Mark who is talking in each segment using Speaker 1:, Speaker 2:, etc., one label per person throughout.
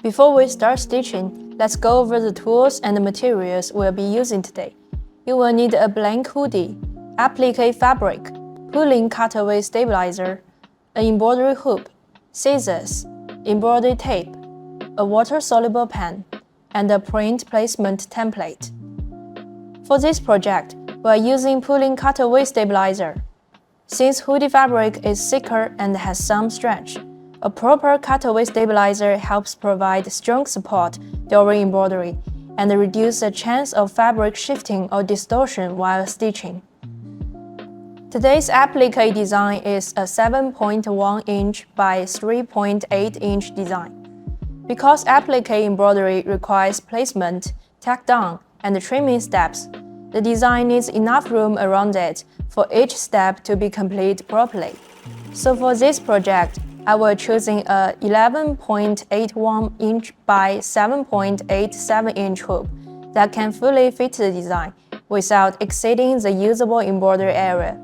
Speaker 1: Before we start stitching, let's go over the tools and the materials we'll be using today. You will need a blank hoodie, applique fabric, PooLin cutaway stabilizer, an embroidery hoop, scissors, embroidery tape, a water-soluble pen, and a print placement template. For this project, we are using PooLin cutaway stabilizer. Since hoodie fabric is thicker and has some stretch, a proper cutaway stabilizer helps provide strong support during embroidery and reduce the chance of fabric shifting or distortion while stitching. Today's applique design is a 7.1 inch by 3.8 inch design. Because applique embroidery requires placement, tack down, and trimming steps, the design needs enough room around it for each step to be complete properly. So for this project, I will choosing a 11.81 inch by 7.87 inch hoop that can fully fit the design without exceeding the usable embroidery area.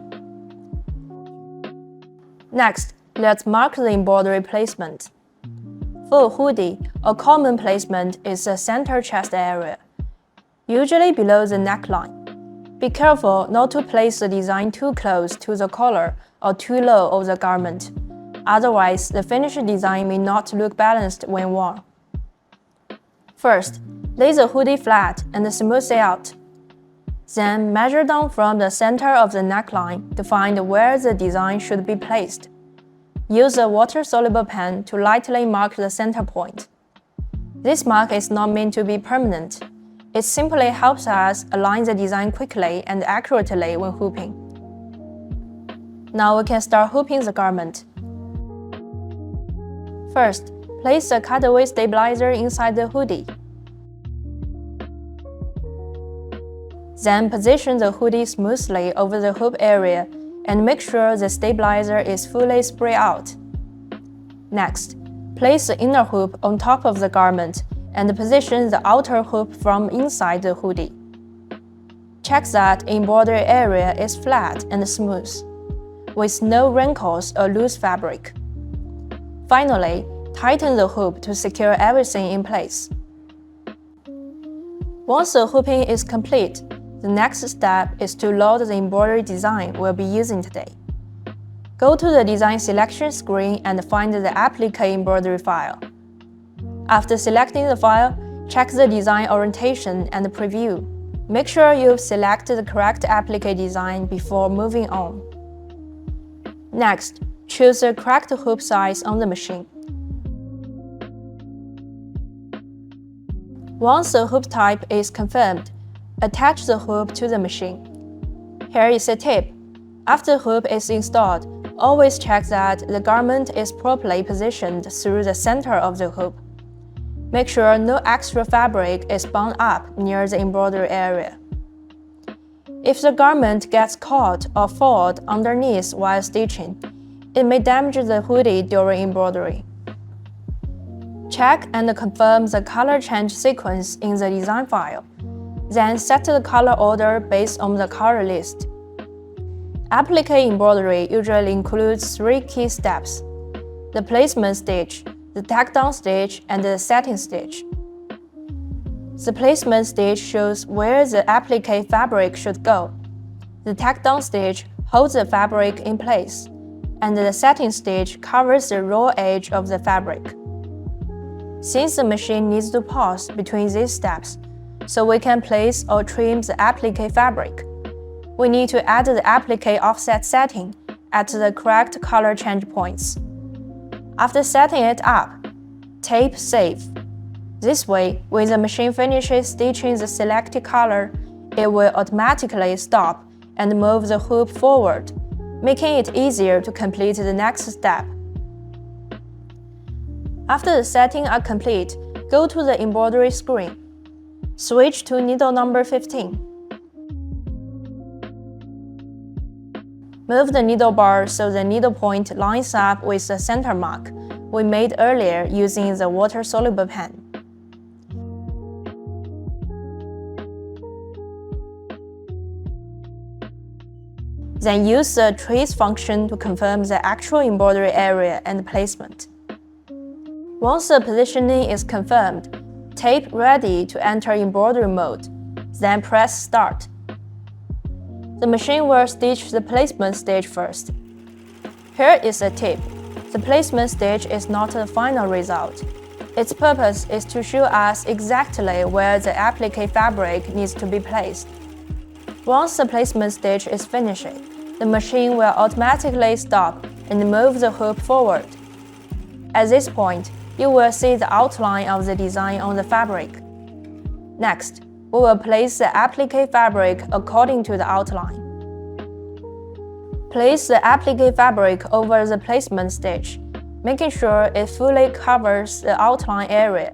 Speaker 1: Next, let's mark the embroidery placement. For a hoodie, a common placement is the center chest area, usually below the neckline. Be careful not to place the design too close to the collar or too low of the garment. Otherwise, the finished design may not look balanced when worn. First, lay the hoodie flat and smooth it out. Then, measure down from the center of the neckline to find where the design should be placed. Use a water-soluble pen to lightly mark the center point. This mark is not meant to be permanent. It simply helps us align the design quickly and accurately when hooping. Now we can start hooping the garment. First, place the cutaway stabilizer inside the hoodie. Then position the hoodie smoothly over the hoop area and make sure the stabilizer is fully spread out. Next, place the inner hoop on top of the garment and position the outer hoop from inside the hoodie. Check that embroidery area is flat and smooth, with no wrinkles or loose fabric. Finally, tighten the hoop to secure everything in place. Once the hooping is complete, the next step is to load the embroidery design we'll be using today. Go to the design selection screen and find the Appliqué Embroidery file. After selecting the file, check the design orientation and preview. Make sure you've selected the correct applique design before moving on. Next, choose the correct hoop size on the machine. Once the hoop type is confirmed, attach the hoop to the machine. Here is a tip. After the hoop is installed, always check that the garment is properly positioned through the center of the hoop. Make sure no extra fabric is bound up near the embroidery area. If the garment gets caught or folded underneath while stitching, it may damage the hoodie during embroidery. Check and confirm the color change sequence in the design file. Then set the color order based on the color list. Applique embroidery usually includes 3 key steps: the placement stage, the tack down stage, and the setting stage. The placement stage shows where the applique fabric should go. The tack down stage holds the fabric in place, and the setting stage covers the raw edge of the fabric. Since the machine needs to pause between these steps, so we can place or trim the applique fabric, we need to add the applique offset setting at the correct color change points. After setting it up, tape Save. This way, when the machine finishes stitching the selected color, it will automatically stop and move the hoop forward, making it easier to complete the next step. After the settings are complete, go to the embroidery screen. Switch to needle number 15. Move the needle bar so the needle point lines up with the center mark we made earlier using the water-soluble pen. Then use the trace function to confirm the actual embroidery area and placement. Once the positioning is confirmed, tape ready to enter embroidery mode, then press Start. The machine will stitch the placement stage first. Here is a tip. The placement stage is not the final result. Its purpose is to show us exactly where the appliqué fabric needs to be placed. Once the placement stage is finished, the machine will automatically stop and move the hoop forward. At this point, you will see the outline of the design on the fabric. Next, we will place the appliqué fabric according to the outline. Place the appliqué fabric over the placement stage, making sure it fully covers the outline area.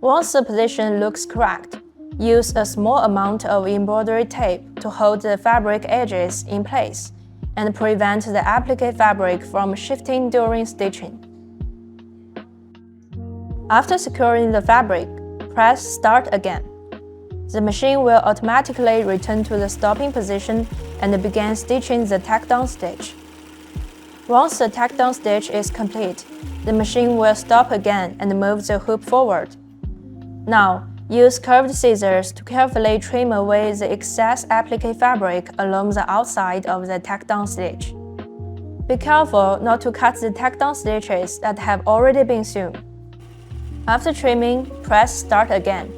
Speaker 1: Once the position looks correct, use a small amount of embroidery tape to hold the fabric edges in place and prevent the appliqué fabric from shifting during stitching. After securing the fabric, press Start again. The machine will automatically return to the stopping position and begin stitching the tack-down stitch. Once the tack-down stitch is complete, the machine will stop again and move the hoop forward. Now, use curved scissors to carefully trim away the excess appliqué fabric along the outside of the tack-down stitch. Be careful not to cut the tack-down stitches that have already been sewn. After trimming, press Start again.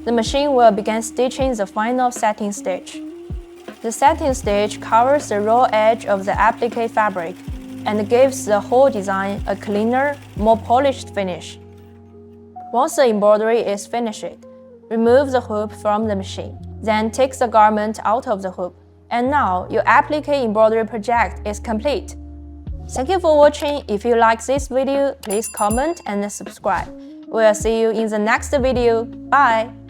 Speaker 1: The machine will begin stitching the final setting stitch. The setting stitch covers the raw edge of the appliqué fabric and gives the whole design a cleaner, more polished finish. Once the embroidery is finished, remove the hoop from the machine. Then take the garment out of the hoop. And now your appliqué embroidery project is complete. Thank you for watching. If you like this video, please comment and subscribe. We'll see you in the next video. Bye!